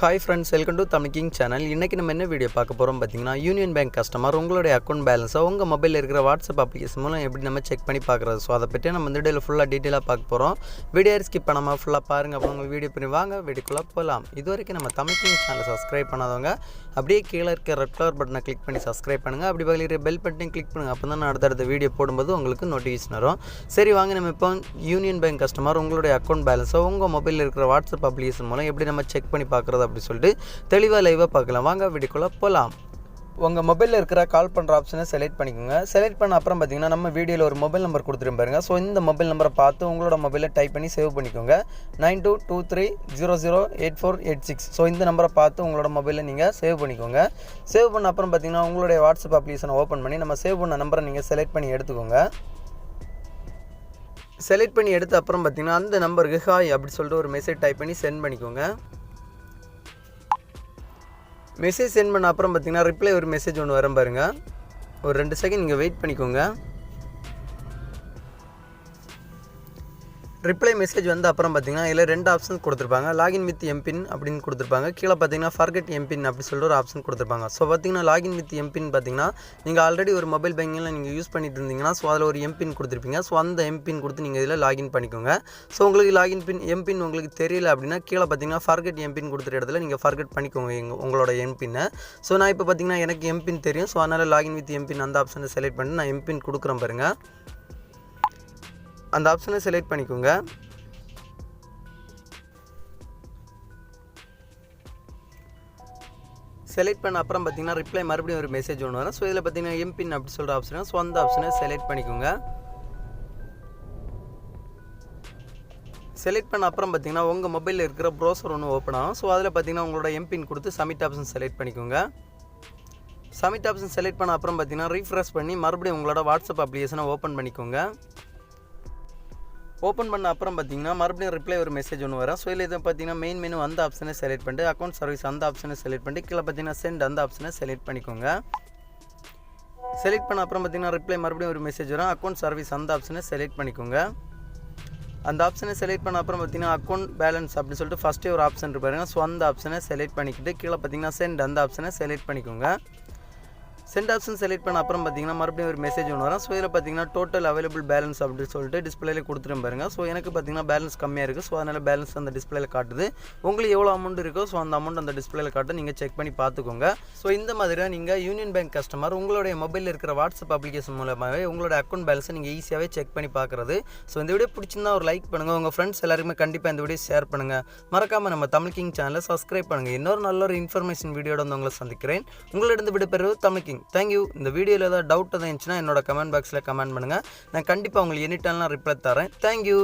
Hi friends, welcome to Tamil king channel. இன்றைக்கி நம்ம என்ன வீடியோ பார்க்க போகிறோம் பார்த்தீங்கன்னா, யூனியன் பேங்க் கஸ்டமர் உங்களுடைய அக்கௌண்ட் பேலன்ஸை உங்கள் மொபைலில் இருக்கிற வாட்ஸ்அப் அப்ளிகேஷன் மூலம் எப்படி நம்ம செக் பண்ணி பார்க்குறது. ஸோ அதை பற்றி நம்ம இந்த வீடியோவில் ஃபுல்லாக டீட்டெயிலாக பார்க்க போகிறோம். வீடியோ ஸ்கிப் பண்ணாமல் ஃபுல்லாக பாருங்கள். அப்புறம் உங்கள் வீடியோ பண்ணி வாங்க வீடியோக்குள்ளே போகலாம். இது வரைக்கும் நம்ம தமிழ் கிங் சேனலை சப்ஸ்கிரைப் பண்ணாதவங்க அப்படியே கீழே இருக்க ரெட் கலர் பட்டனை கிளிக் பண்ணி சப்ஸ்கிரைப் பண்ணுங்கள். அப்படி பக்கத்தில் பெல் பட்டனையும் கிளிக் பண்ணுங்கள். அப்போ தான் நான் அடுத்தடுத்த வீடியோ போடும்போது உங்களுக்கு நோட்டிஃபிகேஷன் வரும். சரி வாங்க, நம்ம இப்போ யூனியன் பேங்க் கஸ்டமர் உங்களுடைய அக்கௌண்ட் பேலன்ஸை உங்கள் மொபைலில் இருக்கிற வாட்ஸ்அப் அப்ளிகேஷன் மூலம் எப்படி நம்ம செக் பண்ணி பார்க்குறது அப்படி சொல்லிட்டு தெளிவாக லைவாக பார்க்கலாம். வாங்க வீடியோக்குள்ளே போகலாம். உங்கள் மொபைலில் இருக்கிற கால் பண்ணுற ஆப்ஷனை செலக்ட் பண்ணிக்கோங்க. செலக்ட் பண்ண அப்புறம் பார்த்தீங்கன்னா நம்ம வீடியோவில் ஒரு மொபைல் நம்பர் கொடுத்துருப்போம் பாருங்க. ஸோ இந்த மொபைல் நம்பரை பார்த்து உங்களோட மொபைலில் டைப் பண்ணி சேவ் பண்ணிக்கோங்க. 9223008486. ஸோ இந்த நம்பரை பார்த்து உங்களோட மொபைலில் நீங்கள் சேவ் பண்ணிக்கோங்க. சேவ் பண்ண அப்புறம் பார்த்தீங்கன்னா உங்களுடைய வாட்ஸ்அப் அப்ளிகேஷனை ஓப்பன் பண்ணி நம்ம சேவ் பண்ண நம்பரை நீங்கள் செலக்ட் பண்ணி எடுத்துக்கோங்க. செலக்ட் பண்ணி எடுத்த அப்புறம் பார்த்தீங்கன்னா அந்த நம்பருக்கு ஹாய் அப்படி சொல்லிட்டு ஒரு மெசேஜ் டைப் பண்ணி சென்ட் பண்ணிக்கோங்க. மெசேஜ் சென்ட் பண்ண அப்புறம் பார்த்தீங்கன்னா ரிப்ளை ஒரு மெசேஜ் ஒன்று வரும் பாருங்கள். ஒரு 2 செகண்ட் நீங்கள் வெயிட் பண்ணிக்கோங்க. ரிப்ளை மெசேஜ் வந்து அப்புறம் பார்த்தீங்கன்னா இதில் 2 ஆப்ஷன் கொடுத்துருப்பாங்க. லாகின் வித் எம்பின் அப்படின்னு கொடுத்துருப்பாங்க. கீழே பார்த்தீங்கன்னா ஃபர்கெட் எம்பின் அப்படி சொல்லிட்டு ஒரு ஆப்ஷன் கொடுத்துருப்பாங்க. ஸோ பார்த்தீங்கன்னா லாகின் வித் எம்பின் பார்த்தீங்கன்னா நீங்கள் ஆல்ரெடி ஒரு மொபைல் பேங்கிங்கில் நீங்கள் யூஸ் பண்ணிட்டு இருந்தீங்கன்னா ஸோ அதில் ஒரு எம்பின் கொடுத்துருப்பீங்க. ஸோ அந்த எம்பின் கொடுத்து நீங்கள் இதில் லாகின் பண்ணிக்கோங்க. ஸோ உங்களுக்கு லாகின் எம்பின் உங்களுக்கு தெரியல அப்படின்னா கீழே பார்த்தீங்கன்னா ஃபர்கெட் எம்பின் கொடுத்துற இடத்துல நீங்கள் ஃபர்கெட் பண்ணிக்கோங்க உங்களோட எம்பினை. ஸோ நான் இப்போ பார்த்தீங்கன்னா எனக்கு எம்பின் தெரியும். ஸோ அதனால் லாகின் வித் எம்பின் அந்த ஆப்ஷனை செலக்ட் பண்ணி நான் எம்பின் கொடுக்குறேன் பாருங்கள். அந்த ஆப்ஷனை செலக்ட் பண்ணிக்கோங்க. செலக்ட் பண்ண அப்புறம் பார்த்தீங்கன்னா ரிப்ளை மறுபடியும் ஒரு மெசேஜ் ஒன்று வரும். ஸோ இதில் பார்த்தீங்கன்னா எம்பின் அப்படி சொல்கிற ஆப்ஷன். ஸோ அந்த ஆப்ஷனை செலக்ட் பண்ணிக்கோங்க. செலக்ட் பண்ண அப்புறம் பார்த்தீங்கன்னா உங்கள் மொபைலில் இருக்கிற ப்ரௌசர் ஒன்று ஓப்பன் ஆகும். ஸோ அதில் பார்த்தீங்கன்னா உங்களோட எம்பின் கொடுத்து சப்மிட் ஆப்ஷன் செலக்ட் பண்ணிக்கோங்க. சப்மிட் ஆப்ஷன் செலக்ட் பண்ண அப்புறம் பார்த்தீங்கன்னா ரீஃப்ரெஷ் பண்ணி மறுபடியும் உங்களோட வாட்ஸ்அப் அப்ளிகேஷனை ஓப்பன் பண்ணிக்கோங்க. ஓப்பன் பண்ண அப்புறம் பார்த்தீங்கன்னா மறுபடியும் ரிப்ளை ஒரு மெசேஜ் ஒன்று வரும். ஸோ இதில் இதை பார்த்தீங்கன்னா மெயின் மெனு அந்த ஆப்ஷனை செலக்ட் பண்ணிட்டு அக்கௌண்ட் சர்வீஸ் அந்த ஆப்ஷனை செலக்ட் பண்ணிட்டு கீழே பார்த்தீங்கன்னா சென்ட் அந்த ஆப்ஷனை செலக்ட் பண்ணிக்கோங்க. செலக்ட் பண்ண அப்புறம் பார்த்தீங்கன்னா ரிப்ளை மறுபடியும் ஒரு மெசேஜ் வரும். அக்கௌண்ட் சர்வீஸ் அந்த ஆப்ஷனை செலக்ட் பண்ணிக்கோங்க. அந்த ஆப்ஷனை செலக்ட் பண்ண அப்புறம் பார்த்தீங்கன்னா அக்கௌண்ட் பேலன்ஸ் அப்படி சொல்லிட்டு ஃபஸ்ட்டே ஒரு ஆப்ஷன் இருப்பாருங்க. ஸோ அந்த ஆப்ஷனை செலக்ட் பண்ணிக்கிட்டு கீழே பார்த்தீங்கன்னா சென்ட் அந்த ஆப்ஷனை செலக்ட் பண்ணிக்கோங்க. சென்ட் ஆப்ஷன் செலக்ட் பண்ண அப்புறம் பார்த்தீங்கன்னா மறுபடியும் ஒரு மெசேஜ் ஒன்று வரும். ஸோ இதில் பார்த்தீங்கன்னா டோட்டல் அவைலபிள் பேலன்ஸ் அப்படின்னு சொல்லிட்டு டிஸ்பிளேல கொடுத்துட்டு பாருங்க. ஸோ எனக்கு பார்த்தீங்கன்னா பேலன்ஸ் கம்மியாக இருக்குது. ஸோ அதனால் பேலன்ஸ் அந்த டிஸ்பிளேல காட்டுது. உங்களுக்கு எவ்வளோ அமௌண்ட் இருக்கோ ஸோ அந்த அமௌண்ட் அந்த டிஸ்பிளேல காட்டு நீங்கள் செக் பண்ணி பார்த்துக்கோங்க. ஸோ இந்த மாதிரி நீங்கள் யூனியன் பேங்க் கஸ்டமர் உங்களுடைய மொபைலில் இருக்கிற வாட்ஸ்அப் அப்ளிகேஷன் மூலமாகவே உங்களோட அக்கௌண்ட் பேலன்ஸை நீங்கள் ஈஸியாகவே செக் பண்ணி பார்க்குறது. ஸோ இந்த வீடியோ பிடிச்சிருந்தா ஒரு லைக் பண்ணுங்கள். உங்கள் ஃப்ரெண்ட்ஸ் எல்லாருமே கண்டிப்பாக இந்த வீடியோ ஷேர் பண்ணுங்கள். மறக்காமல் நம்ம தமிழ் கிங் சேனலை சப்ஸ்கிரைப் பண்ணுங்கள். இன்னொரு நல்ல ஒரு இன்ஃபர்மேஷன் வீடியோட வந்து உங்களை சந்திக்கிறேன். உங்களிடம் விடைபெறுவது தமிழ் கிங். தேங்க்யூ. இந்த வீடியோவில் ஏதாவது டவுட் இருந்துச்சுன்னா என்னோட கமெண்ட் பாக்ஸில் கமெண்ட் பண்ணுங்கள். நான் கண்டிப்பாக உங்களுக்கு எனி டைம்லாம் ரிப்ளை தரேன். தேங்க்யூ.